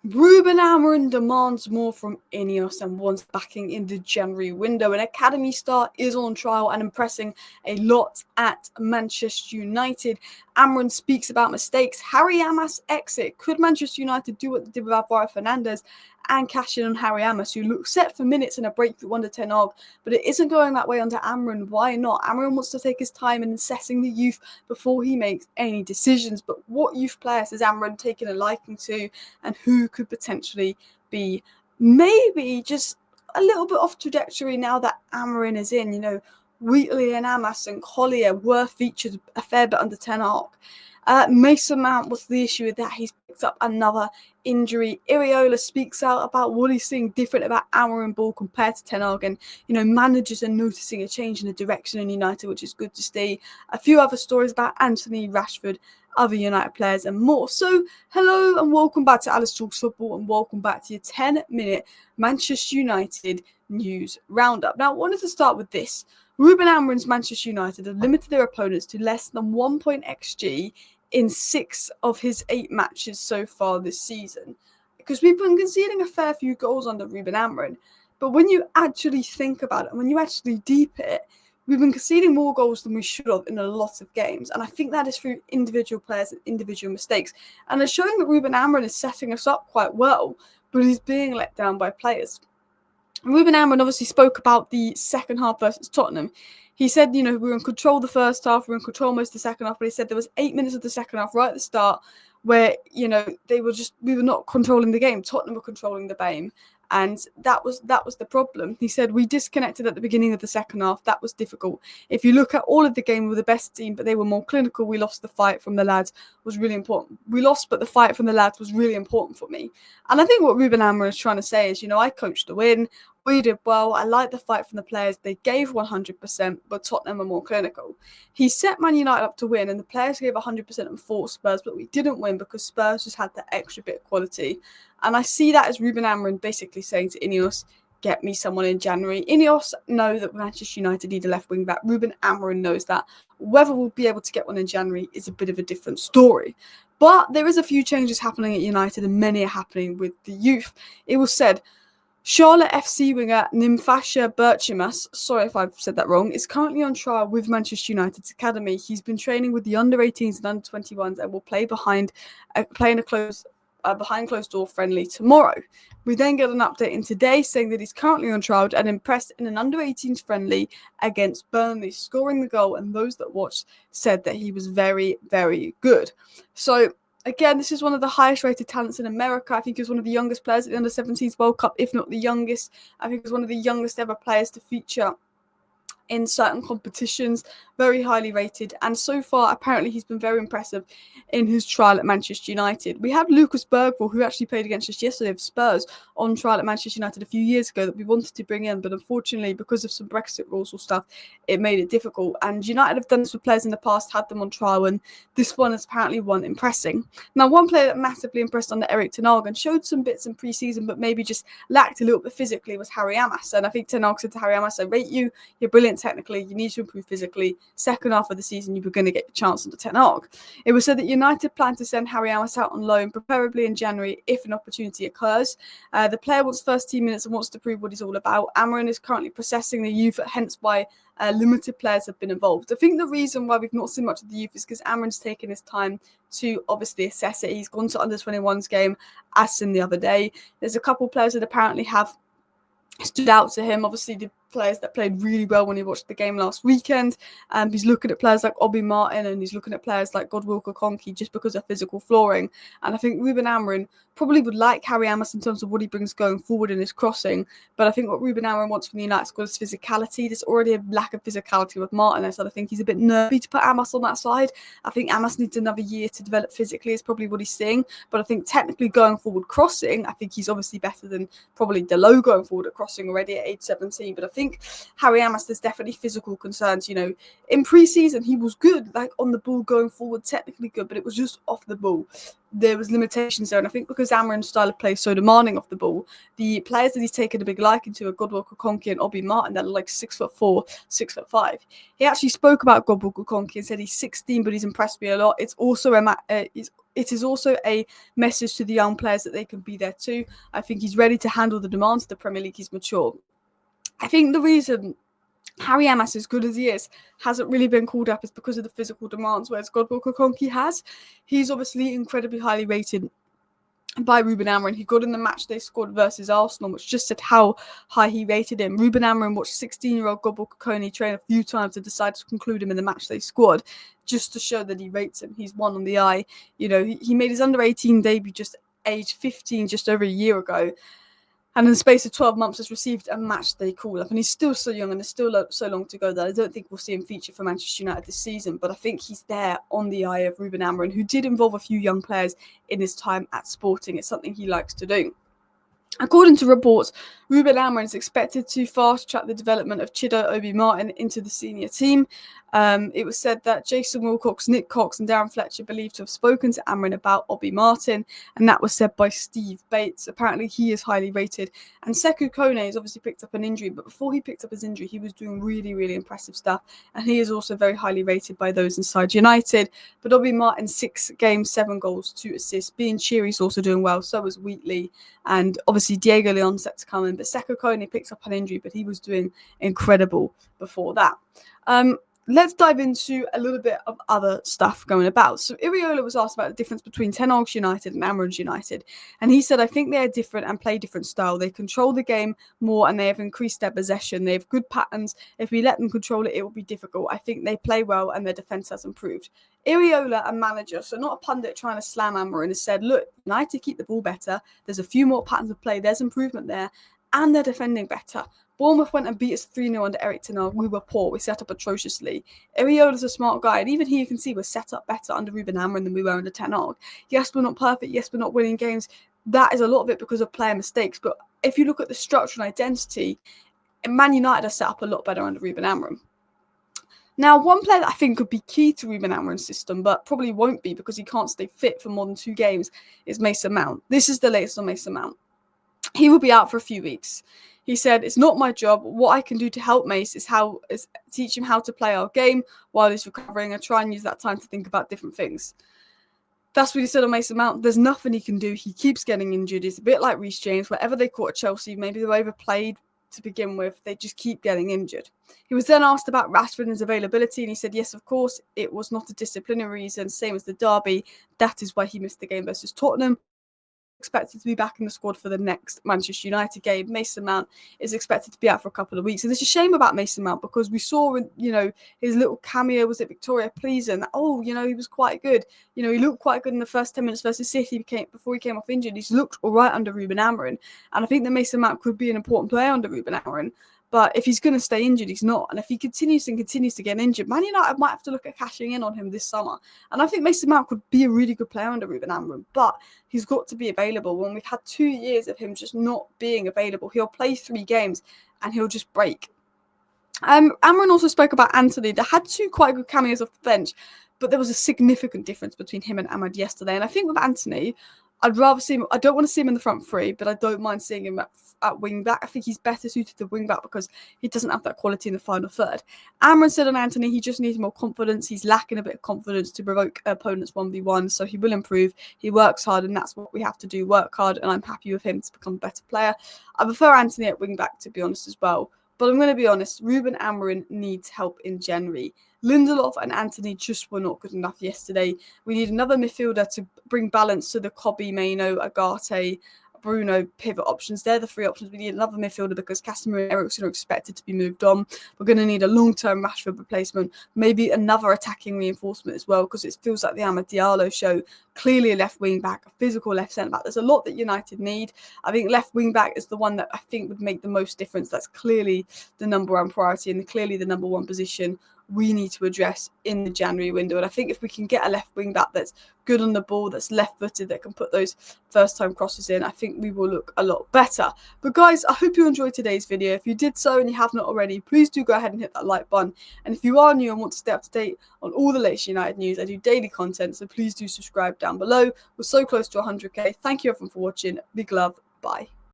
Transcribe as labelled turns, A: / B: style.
A: Ruben Amorim demands more from INEOS and wants backing in the January window. An academy star is on trial and impressing a lot at Manchester United. Amorim speaks about mistakes. Harry Amass exit. Could Manchester United do what they did with Alvaro Fernandez and cash in on Harry Amass, who looks set for minutes in a breakthrough under Ten Hag, but it isn't going that way under Amorim. Why not? Amorim wants to take his time in assessing the youth before he makes any decisions. But what youth players has Amorim taken a liking to, and who could potentially be maybe just a little bit off trajectory now that Amorim is in? Wheatley and Amass and Collier were featured a fair bit under Ten Hag. Mason Mount, what's the issue with that? He's picked up another injury. Iriola speaks out about what he's seeing different about Amorim ball compared to Ten Hag, and managers are noticing a change in the direction in United, which is good to see. A few other stories about Anthony Rashford, other United players, and more. So, hello and welcome back to Alice Talks Football, and welcome back to your 10-minute Manchester United news roundup. Now, I wanted to start with this. Ruben Amorim's Manchester United have limited their opponents to less than 1 XG in 6 of his 8 matches so far this season. Because we've been conceding a fair few goals under Ruben Amorim. But when you actually think about it, and when you actually deep it, we've been conceding more goals than we should have in a lot of games. And I think that is through individual players and individual mistakes. And it's showing that Ruben Amorim is setting us up quite well, but he's being let down by players. Ruben Amorim obviously spoke about the second half versus Tottenham. He said, we were in control the first half, we were in control most of the second half, but he said there was 8 minutes of the second half right at the start where, we were not controlling the game. Tottenham were controlling the game. And that was the problem. He said, we disconnected at the beginning of the second half. That was difficult. If you look at all of the game, we were the best team, but they were more clinical. We lost the fight from the lads was really important. We lost, but the fight from the lads was really important for me. And I think what Ruben Amorim is trying to say is, I coached to win. We did well. I like the fight from the players. They gave 100%, but Tottenham are more clinical. He set Man United up to win, and the players gave 100% and fought Spurs, but we didn't win because Spurs just had that extra bit of quality. And I see that as Ruben Amorim basically saying to INEOS, get me someone in January. INEOS know that Manchester United need a left wing back. Ruben Amorim knows that. Whether we'll be able to get one in January is a bit of a different story. But there is a few changes happening at United, and many are happening with the youth. It was said, Charlotte FC winger Nimfasha Berchimas, sorry if I've said that wrong, is currently on trial with Manchester United's academy. He's been training with the under-18s and under-21s and will play behind closed door friendly tomorrow. We then get an update in today saying that he's currently on trial and impressed in an under-18s friendly against Burnley, scoring the goal, and those that watched said that he was very, very good. So, again, this is one of the highest rated talents in America. I think he was one of the youngest players at the Under-17s World Cup, if not the youngest. I think he was one of the youngest ever players to feature in certain competitions, very highly rated, and so far apparently he's been very impressive in his trial at Manchester United. We have Lucas Bergvall, who actually played against us yesterday of Spurs, on trial at Manchester United a few years ago that we wanted to bring in, but unfortunately because of some Brexit rules or stuff, it made it difficult. And United have done this with players in the past, had them on trial, and this one is apparently one impressing. Now, one player that massively impressed under Erik Ten Hag and showed some bits in pre-season but maybe just lacked a little bit physically was Harry Amass. And I think Ten Hag said to Harry Amass, I rate you, you're brilliant technically, you need to improve physically. Second half of the season, you were going to get your chance under Ten Hag. It was said that United plan to send Harry Amass out on loan, preferably in January, if an opportunity occurs. The player wants first team minutes and wants to prove what he's all about. Amorim is currently processing the youth, hence why limited players have been involved. I think the reason why we've not seen much of the youth is because Amorim's taken his time to obviously assess it. He's gone to under-21's game, as in the other day. There's a couple of players that apparently have stood out to him. Obviously, the players that played really well when he watched the game last weekend. He's looking at players like Obi Martin, and he's looking at players like Godwill Kokonki just because of physical flooring. And I think Ruben Amorim probably would like Harry Amass in terms of what he brings going forward in his crossing. But I think what Ruben Amorim wants from the United squad is physicality. There's already a lack of physicality with Martin, so I think he's a bit nervy to put Amass on that side. I think Amass needs another year to develop physically, is probably what he's seeing. But I think technically going forward crossing, I think he's obviously better than probably Delo going forward at crossing already at age 17. But I think think Harry Amass, there's definitely physical concerns. You know, in pre-season he was good, like on the ball going forward, technically good, but it was just off the ball. There was limitations there, and I think because Amorim's style of play is so demanding off the ball, the players that he's taken a big liking to are Godwell Kokonki and Obi Martin, that are like 6'4", 6'5". He actually spoke about Godwell Kokonki and said he's 16, but he's impressed me a lot. It is also a message to the young players that they can be there too. I think he's ready to handle the demands of the Premier League. He's mature. I think the reason Harry Amass, as good as he is, hasn't really been called up is because of the physical demands, whereas Godwell Kokonki has. He's obviously incredibly highly rated by Ruben Amorim. He got in the match they scored versus Arsenal, which just said how high he rated him. Ruben Amorim watched 16-year-old Godwell Kokonki train a few times to decide to conclude him in the match they scored, just to show that he rates him. He's one on the eye. You know, he made his under-18 debut just age 15, just over a year ago. And in the space of 12 months has received a match day call-up. And he's still so young and there's still so long to go that I don't think we'll see him feature for Manchester United this season. But I think he's there on the eye of Ruben Amorim, who did involve a few young players in his time at Sporting. It's something he likes to do. According to reports, Ruben Amorim is expected to fast-track the development of Chido Obi Martin into the senior team. It was said that Jason Wilcox, Nick Cox and Darren Fletcher believed to have spoken to Amorim about Obi Martin, and that was said by Steve Bates. Apparently he is highly rated. And Sekou Kone has obviously picked up an injury, but before he picked up his injury, he was doing really, really impressive stuff, and he is also very highly rated by those inside United. But Obi Martin, 6 games, 7 goals, 2 assists. Being Cheery's also doing well, so was Wheatley, and obviously Diego Leon's set to come in. But Sekou Kone picked up an injury, but he was doing incredible before that. Let's dive into a little bit of other stuff going about. So Iriola was asked about the difference between Ten Hag's United and Amorim's United. And he said, I think they are different and play different style. They control the game more and they have increased their possession. They have good patterns. If we let them control it, it will be difficult. I think they play well and their defence has improved. Iriola, a manager, so not a pundit trying to slam Amorim, has said, look, United keep the ball better. There's a few more patterns of play. There's improvement there. And they're defending better. Bournemouth went and beat us 3-0 under Eric Ten Hag. We were poor. We set up atrociously. Iriola's a smart guy, and even he, you can see, was set up better under Ruben Amorim than we were under Ten Hag. Yes, we're not perfect. Yes, we're not winning games. That is a lot of it because of player mistakes. But if you look at the structure and identity, Man United are set up a lot better under Ruben Amorim. Now, one player that I think could be key to Ruben Amorim's system, but probably won't be because he can't stay fit for more than 2 games, is Mason Mount. This is the latest on Mason Mount. He will be out for a few weeks. He said, it's not my job. What I can do to help Mace is teach him how to play our game while he's recovering and try and use that time to think about different things. That's what he said on Mason Mount. There's nothing he can do. He keeps getting injured. It's a bit like Reece James. Wherever they caught at Chelsea, maybe they were overplayed to begin with. They just keep getting injured. He was then asked about Rashford and his availability, and he said, yes, of course, it was not a disciplinary reason, same as the derby. That is why he missed the game versus Tottenham. Expected to be back in the squad for the next Manchester United game. Mason Mount is expected to be out for a couple of weeks. And it's a shame about Mason Mount because we saw, his little cameo was at Victoria Pleasant. He was quite good. He looked quite good in the first 10 minutes versus City before he came off injured. He's looked all right under Ruben Amorim. And I think that Mason Mount could be an important player under Ruben Amorim. But if he's going to stay injured, he's not. And if he continues to get injured, Man United might have to look at cashing in on him this summer. And I think Mason Mount could be a really good player under Ruben Amorim, but he's got to be available. When we've had 2 years of him just not being available, he'll play 3 games and he'll just break. Amorim also spoke about Anthony. They had 2 quite good cameos off the bench, but there was a significant difference between him and Ahmad yesterday. And I think with Anthony, I'd rather see him. I don't want to see him in the front 3, but I don't mind seeing him at wing back. I think he's better suited to wing back because he doesn't have that quality in the final third. Amorim said on Anthony, he just needs more confidence. He's lacking a bit of confidence to provoke opponents 1v1, so he will improve. He works hard, and that's what we have to do, work hard, and I'm happy with him to become a better player. I prefer Anthony at wing back, to be honest, as well. But I'm going to be honest, Ruben Amorim needs help in January. Lindelof and Anthony just were not good enough yesterday. We need another midfielder to bring balance to the Kobe, Maino, Agate, Bruno pivot options. They're the 3 options. We need another midfielder because Casemiro and Eriksen are expected to be moved on. We're going to need a long-term Rashford replacement, maybe another attacking reinforcement as well, because it feels like the Amad Diallo show. Clearly a left wing back, a physical left centre back. There's a lot that United need. I think left wing back is the one that I think would make the most difference. That's clearly the number 1 priority and clearly the number 1 position we need to address in the January window. And I think if we can get a left wing back that's good on the ball, that's left-footed, that can put those first-time crosses in, I think we will look a lot better. But guys, I hope you enjoyed today's video. If you did so and you have not already, please do go ahead and hit that like button. And if you are new and want to stay up to date on all the latest United news, I do daily content, so please do subscribe down below. We're so close to 100k. Thank you everyone for watching. Big love. Bye.